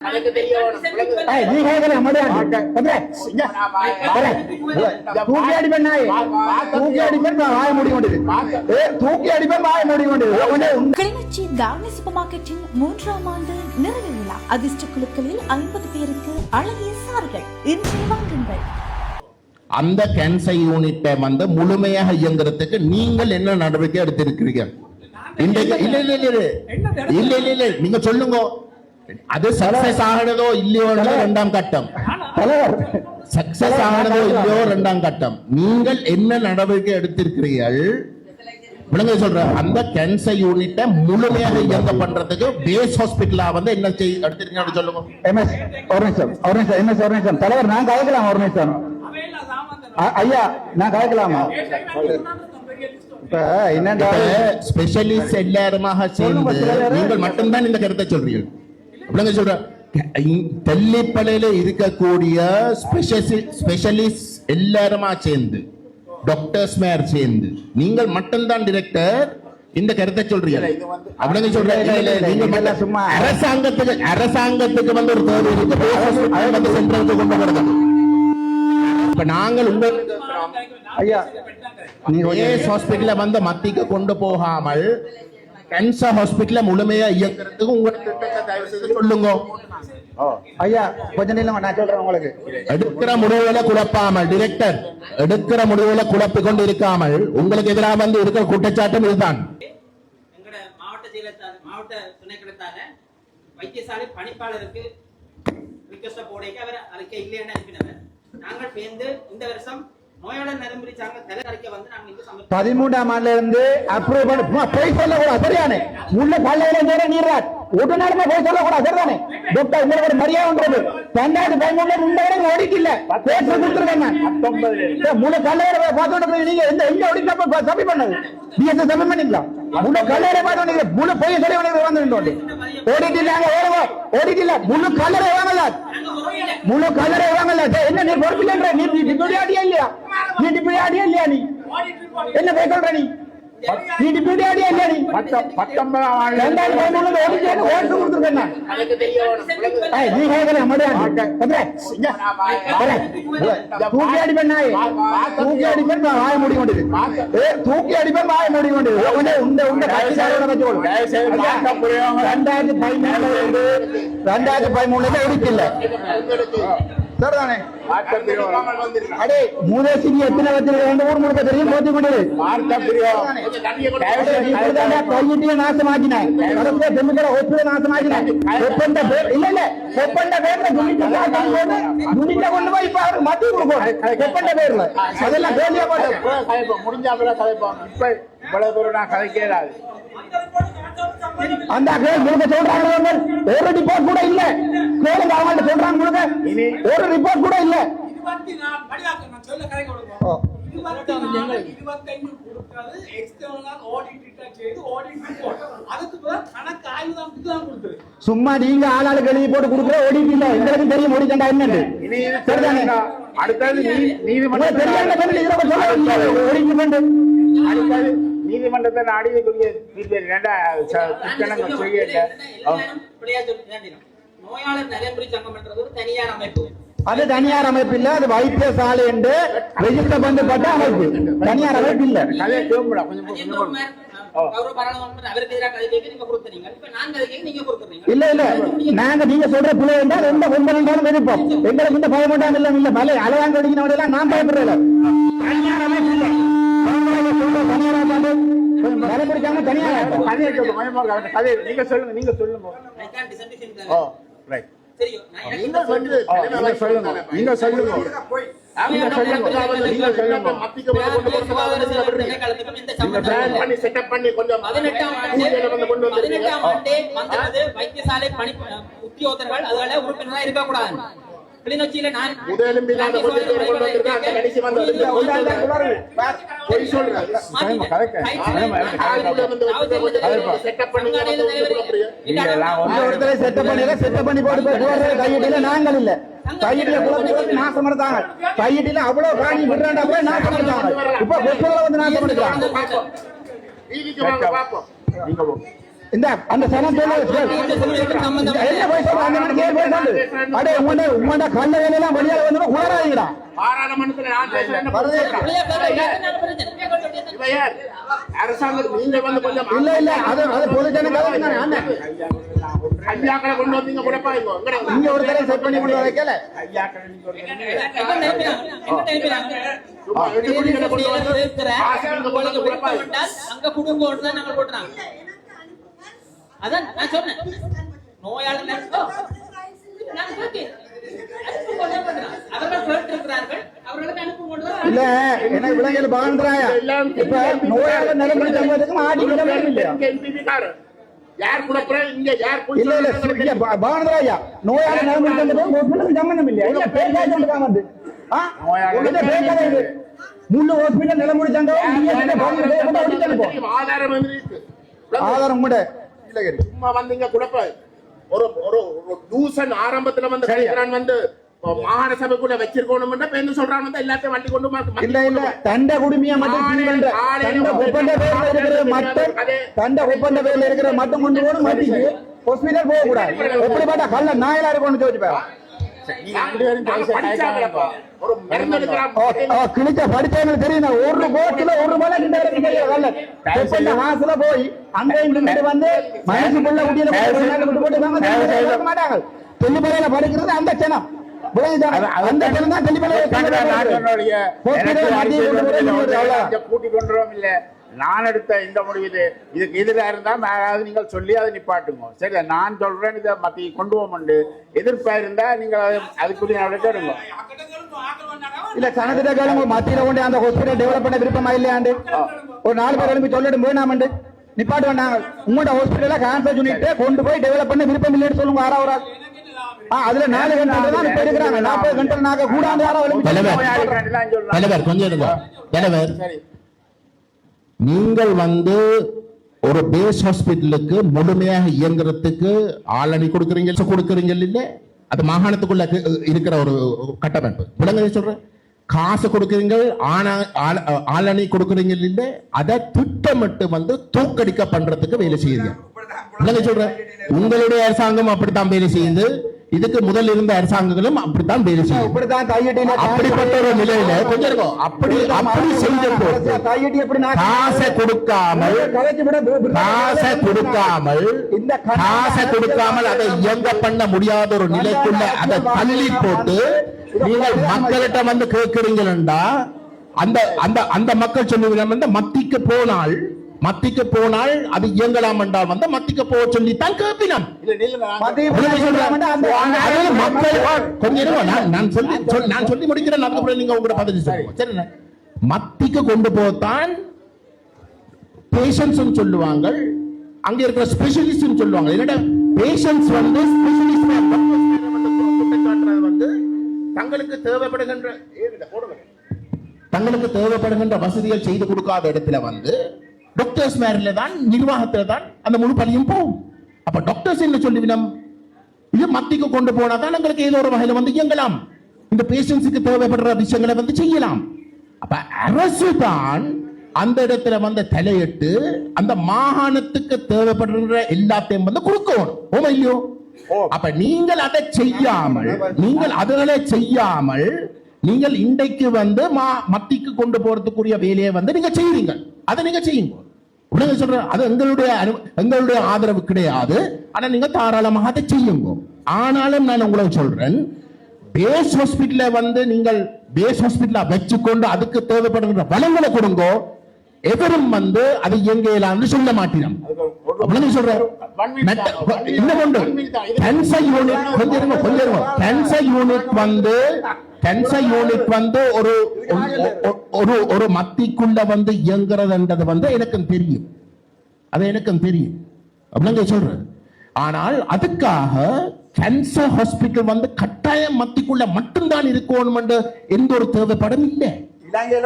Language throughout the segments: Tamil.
கிளிநொச்சி தாரணி சூப்பர் மார்க்கெட்டின் 3ஆம் ஆண்டு நிறைவு விழா. அதிர்ஷ்ட குழுக்களில் 50 பேருக்கு அழகிய சார்கள். இன்று வாங்குங்கள். அந்த கேன்சர் யூனிட்டை வந்து முழுமையாக இயங்குறதுக்கு நீங்கள் என்ன நடவடிக்கை எடுத்திருக்கிறீர்கள்? இல்ல நீங்க சொல்லுங்க. அது சக்சஸ் ஆகனதோ இல்லையோ இரண்டாம் கட்டம். சக்சஸ் ஆகனதோ இல்லையோ இரண்டாம் கட்டம். நீங்கள் என்ன நடவடிக்கை எடுத்திருக்கிறீர்கள்? விளங்க சொல்ற அந்த கேன்சர் யூனிட்டை முழுமையாக இயங்க பண்றதுக்கு பேஸ் ஹாஸ்பிட்டலா வந்து என்ன எடுத்திருக்கீங்க சொல்லுங்க. தலைவர் நான் கலக்கலாம். ஒரு நிமிஷம் ஐயா, நான் கலக்கலாமா? ஸ்பெஷலிஸ்ட் எல்லாருமாக சேர்ந்து நீங்கள் மட்டும்தான் இந்த கருத்தை சொல்றீர்கள். சொல்ற தெல்லிப்பளையில இருக்கக்கூடிய ஸ்பெஷலிஸ்ட் எல்லாருமா சேர்ந்து டாக்டர்ஸ் மேர் சேர்ந்து நீங்கள் மட்டும்தான் டிரெக்டர் இந்த கருத்தை சொல்றீங்க. அப்படிங்க சொல்ற சும்மா அரசாங்கத்துக்கு வந்து ஒரு தேவை இருக்கு. சென்ட்ரலுக்கு கொண்டு வருது. இப்ப நாங்கள் உங்களுக்கு ஐயா ஹாஸ்பிட்டல வந்து மத்திக்கு கொண்டு போகாமல் கேன்சர் ஹாஸ்பிட்டல முழுமையா இயக்கிறதுக்கு உங்களுக்கு சொல்லுங்க. ஐயா கொஞ்ச நேரம் நான் சொல்றேன். உங்களுக்கு எடுக்கிற முடிவுகளை குழப்பாமல் டிரெக்டர் எடுக்கிற முடிவுகளை குழப்பிக் கொண்டு இருக்காமல் உங்களுக்கு எதிராக வந்து இருக்கிற குற்றச்சாட்டும் இதுதான். மாவட்ட துணை கலெக்டர் வைத்தியசாலை பணிப்பாளருக்கு ரிக்வெஸ்ட் போடைக்கு அவர் அறிக்கை இல்லைன்னு அனுப்பினவர். நாங்கள் சேர்ந்து இந்த வருஷம் நோயாளர் நரம்புரி சாங்க தலை அறிக்கை வந்து நாங்க இந்த 13ஆம் ஆண்டுல இருந்து அப்ரூவ் பண்ண போய் சொல்ல கூட சரியானே உள்ள பள்ளையில நேர நீராட் உடனடியா போய் சொல்ல கூட சரிதானே டாக்டர் உங்களுக்கு ஒரு மரியாதைன்றது 2013 இந்த வரை ஆடிட் இல்ல பேப்பர் கொடுத்துருக்கேன் நான் 19 முழு கல்லையில பார்த்தோம். நீங்க எங்க ஆடிட் அப்ப சபை பண்ணது நீங்க சபை பண்ணீங்களா? முழு கல்லையில பார்த்தோம். முழு போய் சரி வந்து ஆடிட் இல்ல ஆடிட் இல்ல முழு கல்லறை வாங்கல முழு கல்லறை வாங்கல. என்ன நீ பொறுப்பில்லைன்ற நீ டிப்யூட்டி ஆடியா இல்லையா? நீ டிப்யூட்டி ஆடியா இல்லையா? நீ என்ன பேச சொல்ற? நீ டிப்யூட்டி ஆடியா இல்லையா? நீ 19ஆம் ஆண்டு 2013 ஆடிட் ஓட்டு கொடுத்துருக்கேன் நான். நீ கேட்கல மடியா தூக்கி அடிப்பேன். தூக்கி அடிப்பேன் வாய மூடி கொண்டு தூக்கி அடிப்பேன் வாய மூடி கொண்டு உண்ட உண்ட கட்சிக்காரோட வச்சுக்கொள்ளும். 2013 எடுக்கல சரிதானே? அடே மூதேசி நீ எத்தனை வச்சிருக்க ஊர் முழுக்க தெரியும் போத்தி கொண்டது கையிட்டிய நாசமாக்கினாய். பெண்களை ஒப்புத நாசமாக்கினாய். ஒப்பந்த பேர் இல்ல இல்ல ஒப்பந்த பேர்ல துணிட்ட கொண்டு போய் இப்ப அவருக்கு மத்திய கொடுக்கும் ஒப்பந்த பேர்ல அதெல்லாம் பேசியா போட்டோம். முடிஞ்சா கதைப்போம். இப்ப இவ்வளவு தூரம் நான் கதைக்கிறாது. அந்த முழுக்க சொல்றாங்க ஒரு ரிப்போர்ட் கூட இல்ல. கேளுங்க அவங்க சொல்றாங்க முழுக்க ஒரு ரிப்போர்ட் கூட இல்ல. சும்மா நீங்க ஆளாளுக்கு எழுதி போட்டு கொடுக்குற ஓடிட்டு இல்ல. எங்களுக்கு தெரியும் ஓடிக்கண்டா என்னன்னு. அடுத்தது நீதிமன்றத்தை நாடியக்கூடிய நோயாளர் நலன்புரி சங்கம் என்றது ஒரு தனியார் அமைப்பு. அது தனியார் அமைப்பு இல்ல. அது வைத்தியசாலை என்று ரெஜிஸ்டர் பண்ணப்பட்ட அமைப்பு. தனியார் அமைப்பு இல்ல. இல்ல இல்ல நாங்க நீங்க சொல்ற பிள்ளை என்றால் எந்த பொம்பளாலும் விருப்பம் எங்களுக்கு இந்த பயப்படாம இல்ல. இல்ல மலை அலையாங்க அடிக்கிறவங்க எல்லாம் நான் பயப்படுறேன். தனியார் அமைப்பு இல்ல. நீங்க சொல்லுங்க. நீங்க சொல்லுங்க. வைத்தியசாலை பணி உத்தியோகத்தர்கள் அதனால உறுப்பினராக இருக்கக்கூடாது. கிளிநொச்சியில நான் நாங்கள் இல்ல கையில நாசம் எடுத்தாங்க. கையில அவ்வளவு பிராணி விடுறாண்டா போய் நாசம் எடுத்தாங்க. இப்ப வந்து நாசம் எடுக்கிறாங்க. இந்த அந்த சனம் சொல்ல என்ன போய் சொல்ற அந்த மாதிரி கேள் போய் சொல்லு அடே உங்களோட கண்ண வேலையெல்லாம் வெளியால வந்து உளறாதீங்கடா பாராளுமன்றத்தில் நான் பேசுறேன் அரசாங்கம் நீங்க வந்து கொஞ்சம் இல்ல அது பொதுஜன கதை அண்ணன் ஐயாக்களை கொண்டு வந்தீங்க குழப்பாங்க இங்க ஒரு தடவை செட் பண்ணி கொண்டு வைக்கல ஐயாக்களை நீங்க ஒரு அங்க குடும்பம் தான் நாங்க போட்டுறாங்க அதான் நான் சொன்னேன் நோயாளர் நான் கேட்டேன் அவர்கள் கேட்டிருக்கிறார்கள் அவர்களுக்கு அனுப்பும் இல்ல என்ன விலங்குகள் பாக்குறாயா இப்ப நோயாளர் நிலைமை சம்பவத்துக்கு ஆடி விட இல்லையா யார் குழப்பற இங்க யார் இல்ல இல்ல பாக்குறாயா நோயாளர் நிலைமை சம்பவத்துக்கு சம்பந்தம் இல்லையா இல்ல பேசா சொல்லுங்க வந்து முழு ஹாஸ்பிட்டல் நிலமுடி ஆதாரம் கூட சும்மா வந்தீங்க குழப்ப ஒரு ஒரு தூசன் ஆரம்பத்துல வந்து கழிக்கிறான் வந்து மாகாண சபைக்குள்ள வச்சிருக்கணும் என்ன சொல்றான் வந்து எல்லாத்தையும் வண்டி கொண்டு இல்ல இல்ல தண்ட குடுமையா மட்டும் ஒப்பந்த பேர்ல இருக்கிற மட்டும் தண்ட ஒப்பந்த பேர்ல இருக்கிற மட்டும் கொண்டு போகணும் மாட்டிக்கு ஹாஸ்பிட்டல் போக கூடாது எப்படிப்பட்ட கல்ல நாயலா இருக்கும்னு யோசிச்சு கிழிச்ச படிச்சவங்க தெரியும் ஒரு போட்டுல ஒரு மலை காசுல போய் அங்க வந்து மனசுக்குள்ள மாட்டாங்க தெல்லிப்பலையில படிக்கிறது அந்த ஜனம் அந்த ஜனம் தான் கூட்டிக் கொண்டுறோம் இல்ல நான் எடுத்த இந்த முடிவு இதுக்கு எதிராக இருந்தா யாராவது நீங்கள் சொல்லி அதை நிப்பாட்டுங்க சரி நான் சொல்றேன் இதை மத்தி கொண்டு போக எதிர்ப்பா இருந்தா நீங்க அதுக்குரிய நடவடிக்கை எடுங்க இல்ல சனத்திட்ட காலம் மத்தியில கொண்டு அந்த ஹாஸ்பிட்டல் டெவலப் பண்ண விருப்பமா இல்லையாண்டு ஒரு 4 பேர் எழுப்பி சொல்லிட்டு போயிடாமண்டு நிப்பாட்டு வேண்டாங்க உங்களோட ஹாஸ்பிட்டல கேன்சர் யூனிட் கொண்டு போய் டெவலப் பண்ண விருப்பம் இல்லைன்னு சொல்லுங்க ஆறாவது அதுல 4 கண்டல் தான் இப்ப இருக்கிறாங்க 40 கண்டல் நாங்க கூடாது தலைவர் நீங்கள் வந்து ஒரு பேஸ் ஹாஸ்பிட்டலுக்கு முழுமையாக இயங்குறதுக்கு ஆளணி கொடுக்குறீங்க இல்ல அது மாகாணத்துக்குள்ள இருக்கிற ஒரு கட்டமைப்பு விளங்க சொல்றேன் காசு கொடுக்குறீங்க ஆளணி கொடுக்குறீங்க இல்ல அதை திட்டமிட்டு வந்து தூக்கடிக்க பண்றதுக்கு வேலை செய்யுங்க விளங்க சொல்றேன் உங்களுடைய அரசாங்கம் அப்படித்தான் வேலை செய்யுது இதுக்கு முதல் இருந்த அரசாங்கங்களும் அப்படித்தான் வேலை செய்யும் அப்படிப்பட்ட ஒரு நிலையில கொஞ்சம் அப்படி செய்த காசை கொடுக்காமல் அதை இயங்க பண்ண முடியாத ஒரு நிலைக்குள்ள அதை தள்ளி போட்டு நீங்கள் மக்கள்கிட்ட வந்து கேட்கிறீங்களா அந்த அந்த அந்த மக்கள் சொல்லுவீங்க மத்திக்கு போனால் அது இயங்கலாம் என்றால் வந்து மத்திக்கு போக சொல்லித்தான் கேட்பினம் நான் சொல்லி முடிக்கிறேன் நீங்க உங்களோட பதில் சொல்லுங்க மத்திக்கு கொண்டு போத்தான் பேஷன்ஸ் சொல்லுவாங்க அங்க இருக்கிற ஸ்பெஷலிஸ்ட் சொல்லுவாங்க என்னடா பேஷன்ஸ் வந்து வந்து தங்களுக்கு தேவைப்படுகின்ற வசதிகள் செய்து கொடுக்காத இடத்துல வந்து டாக்டர்ஸ் மேல தான் நிர்வாகத்துல தான் அந்த முழு பணியும் போகும் அப்ப டாக்டர்ஸ் என்ன சொல்லுவினம் இது மத்திக்கு கொண்டு போனா தான் எங்களுக்கு ஏதோ ஒரு வகையில வந்து இயங்கலாம் இந்த பேஷன்ஸுக்கு தேவைப்படுற விஷயங்களை வந்து செய்யலாம் அப்ப அரசு தான் அந்த இடத்துல வந்து தலையிட்டு அந்த மாகாணத்துக்கு தேவைப்படுற எல்லாத்தையும் வந்து கொடுக்கணும் ஓமா இல்லையோ அப்ப நீங்கள் அதை செய்யாமல் நீங்கள் இன்றைக்கு வந்து மத்திக்கு கொண்டு போறதுக்குரிய வேலையை வந்து நீங்க செய்யறீங்க அதை நீங்க செய்யுங்க உடனே சொல்ற அது எங்களுடைய ஆதரவு கிடையாது ஆனா நீங்க தாராளமாக அதை செய்யுங்க ஆனாலும் நான் உங்களுக்கு சொல்றேன் பேஸ் ஹாஸ்பிட்டல வந்து நீங்கள் பேஸ் ஹாஸ்பிட்டல வச்சுக்கொண்டு அதுக்கு தேவைப்படுகிற வளங்களை கொடுங்க எவரும் வந்து அது இயங்கலாம்னு சொல்ல மாட்டோம் சொல்றேன் யூனிட் வந்து ஒரு மத்திக்குள்ள வந்து இயங்குறதுன்றது வந்து எனக்கும் தெரியும் அப்படிங்க சொல்றேன் ஆனால் அதுக்காக கேன்சர் ஹாஸ்பிட்டல் வந்து கட்டாயம் மத்திக்குள்ள மட்டும்தான் இருக்கணும் என்று எந்த ஒரு தேவைப்படும் இல்லை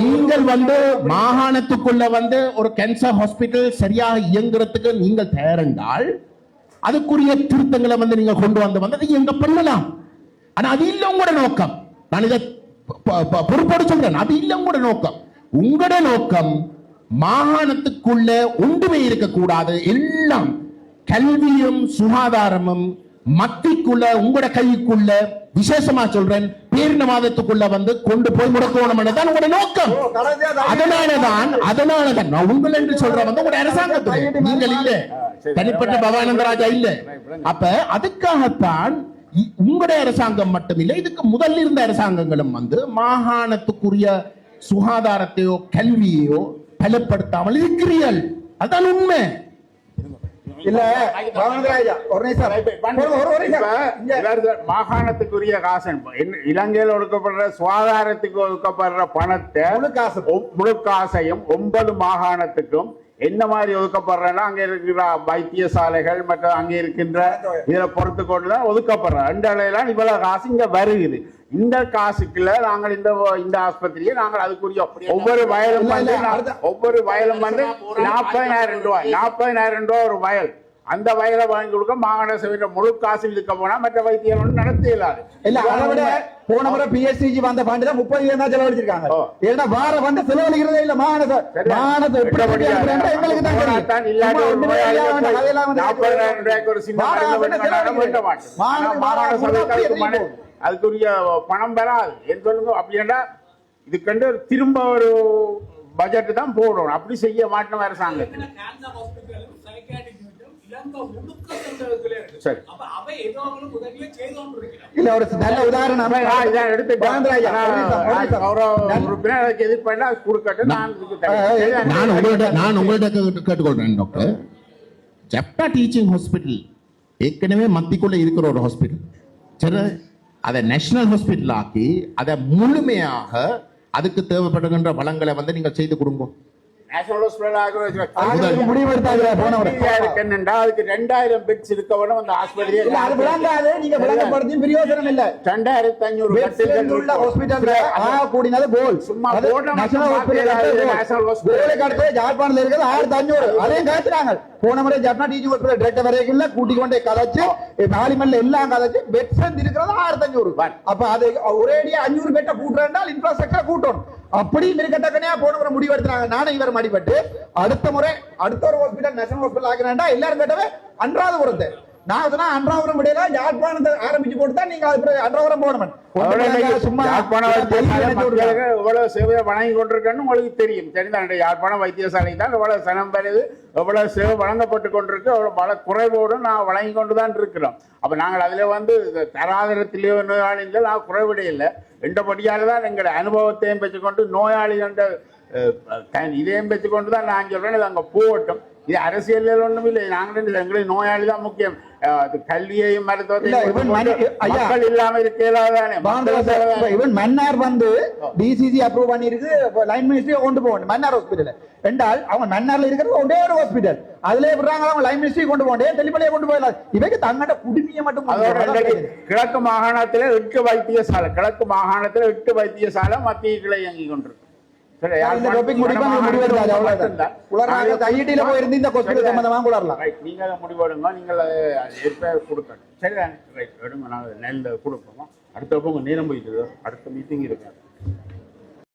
நீங்கள் வந்து மாகாணத்துக்குள்ள வந்து ஒரு கேன்சர் ஹாஸ்பிட்டல் சரியாக இயங்குறதுக்கு நீங்கள் தயாரென்றால் அதுக்குரிய திருத்தங்களை வந்து நீங்க கொண்டு வந்து இயங்க பண்ணலாம் ஆனா அது இல்ல உங்களோட நோக்கம் நான் இதை பொறுப்போடு சொல்றேன் அது இல்ல உங்களோட நோக்கம் மாகாணத்துக்குள்ள ஒன்றுமே இருக்கக்கூடாது எல்லாம் கல்வியும் சுகாதாரமும் மத்திக்குள்ள உங்களோட கைக்குள்ள விசேஷமா சொல்றேன் பேரினவாதத்துக்குள்ள வந்து கொண்டு போய் முடக்கணும் தான் உங்களோட நோக்கம். அதனாலதான் நான் உங்கள் என்று சொல்ற வந்து உங்களோட அரசாங்கத்துக்கு நீங்கள் இல்ல, தனிப்பட்ட பவானந்தராஜா இல்ல. அப்ப அதுக்காகத்தான் உங்களுடைய அரசாங்கம் மட்டுமில்லை, இதுக்கு முதல்ல இருந்த அரசாங்கங்களும் வந்து மாகாணத்துக்குரிய சுகாதாரத்தையோ கல்வியோ பலப்படுத்தாமல் இருக்கிறீர்கள். அதான் உண்மை. இல்ல மாகாணத்துக்குரிய காசு இலங்கையில் ஒடுக்கப்படுற சுகாதாரத்துக்கு ஒதுக்கப்படுற பணத்தை முழு காசையும் 9 மாகாணத்துக்கும் என்ன மாதிரி ஒதுக்கப்படுறேன்னா அங்க இருக்கிற வைத்தியசாலைகள் மற்றும் அங்க இருக்கின்ற இதுல பொறுத்து கொண்டுதான் ஒதுக்கப்படுற 2 அலையெல்லாம் இவ்வளவு காசு இங்க வருகிறது. இந்த காசுக்குள்ள நாங்கள் இந்த ஆஸ்பத்திரியை நாங்கள் அதுக்குரிய ஒவ்வொரு வயலும் வந்து 40,000 ரூபாய் 40,000 ரூபாய் ஒரு வயல். அந்த வயலை வாங்கி கொடுக்க மாகாண சபையில முழு காசு இருக்க போனா மற்ற வைத்தியம் நடத்த இயலாது. இல்ல அதை விட போன முறை பிஎஸ்சிஜி வந்த ஃபண்ட் தான் 30,000 தான் செலவழிச்சிருக்காங்க. ஏன்னா வார ஃபண்ட் செலவழிக்கிறதே இல்ல மாகாணத்தை எங்களுக்கு தான் தெரியும். 40,000 ரூபாய்க்கு ஒரு சின்ன மாகாண சபைக்கு அதுக்குரிய பணம் பெறாது என்று சொல்லுங்க. அப்படின்னா இதுக்கண்டு திரும்ப ஒரு பட்ஜெட் தான் போடணும். அப்படி செய்ய மாட்டோம் அரசாங்கம். இல்ல ஒரு நல்ல உதாரணம் நான் உங்கள்ட்ட கேட்டுக்கொள்றேன் டாக்டர். ஜெப்டா டீச்சிங் ஹாஸ்பிட்டல் ஏற்கனவே மத்திக்குள்ள இருக்கிற ஒரு ஹாஸ்பிட்டல். சரி, அதை நேஷனல் ஹாஸ்பிட்டல் ஆக்கி அதை முழுமையாக அதுக்கு தேவைப்படுகின்ற வளங்களை வந்து நீங்கள் செய்து கொடுங்க. அதுக்கு 2000 பெட்ஸ் இருக்கவனும் அந்த ஆஸ்பத்திரியை 2,500 சும்மா ஜாழ்ப்பாணத்தில் இருக்கிறது 1,500 அதையும் கேட்கிறாங்க. போன முறை ஜப்னா டீச்சிங் ஹாஸ்பிட்டல் டிரெக்டர் வரைக்கும் கூட்டி கொண்டே கதைச்சு நாளிமல்ல எல்லாம் கதைச்சு பெட்ஸ் இருக்கிறது 1,500. அப்ப அது ஒரேடியா 500 பெட்டை கூட்டுறால் இன்ஃப்ராஸ்ட்ரக்சர் கூட்டணும். அப்படி இருக்கட்டக்கனையா போன முறை முடிவெடுத்தாங்க. நானும் இவர் மடிபட்டு அடுத்த முறை அடுத்த ஒரு ஹாஸ்பிட்டல் நேஷனல் ஹாஸ்பிட்டல் ஆகிறாண்டா எல்லாரும் கேட்டவே அன்றாதபுரத்தை நான் சொன்னா அன்றாபுரம் முடியல யாழ்ப்பாணத்தை ஆரம்பிச்சு போட்டு தான் நீங்க அன்றாபுரம் போகணும். எவ்வளவு சேவையை வழங்கி கொண்டிருக்கன்னு உங்களுக்கு தெரியும். தெரிந்தான் யாழ்ப்பாணம் வைத்தியசாலை தான் எவ்வளவு சனம் வருது, எவ்வளவு சேவை வழங்கப்பட்டு கொண்டிருக்கு, எவ்வளவு குறைவோடு நான் வழங்கி கொண்டுதான் இருக்கிறோம். அப்ப நாங்கள் அதுல வந்து தராதரத்திலேயோ நோயாளிகள் நான் குறைவிட இல்லை. ரெண்டபடியால தான் எங்களோட அனுபவத்தையும் பெற்றுக்கொண்டு நோயாளிகள் இதையும் பெற்றுக்கொண்டுதான் நான் சொல்றேன். இது அங்க போகட்டும். இது அரசியல் ஒண்ணும் இல்லை. நாங்கள் எங்களுக்கு நோயாளி தான் முக்கியம். கல்வியையும் மருத்துவத்தையும் இல்லாம இருக்கலாதானே. மன்னார் வந்து டிசிசி அப்ரூவ் பண்ணி இருக்கு லைன் மினிஸ்ட்ரியை கொண்டு போகணும் மன்னார் ஹாஸ்பிட்டல் என்றால் அவங்க மன்னார்ல இருக்கிறது ஒரே ஒரு ஹாஸ்பிட்டல் அதுல விடுறாங்க. அவங்க லைன் மினிஸ்ட்ரி கொண்டு போகணும், தெளிப்பலையை கொண்டு போயிடலாம். இவைக்கு தங்கட குடிமையை மட்டும். கிழக்கு மாகாணத்துல 8 வைத்தியசாலை, கிழக்கு மாகாணத்துல 8 வைத்தியசாலை மத்திய கிளை இயங்கி கொண்டிருக்கு. அடுத்த நேரம் போயிட்டு அடுத்த மீட்டிங் இருக்கு.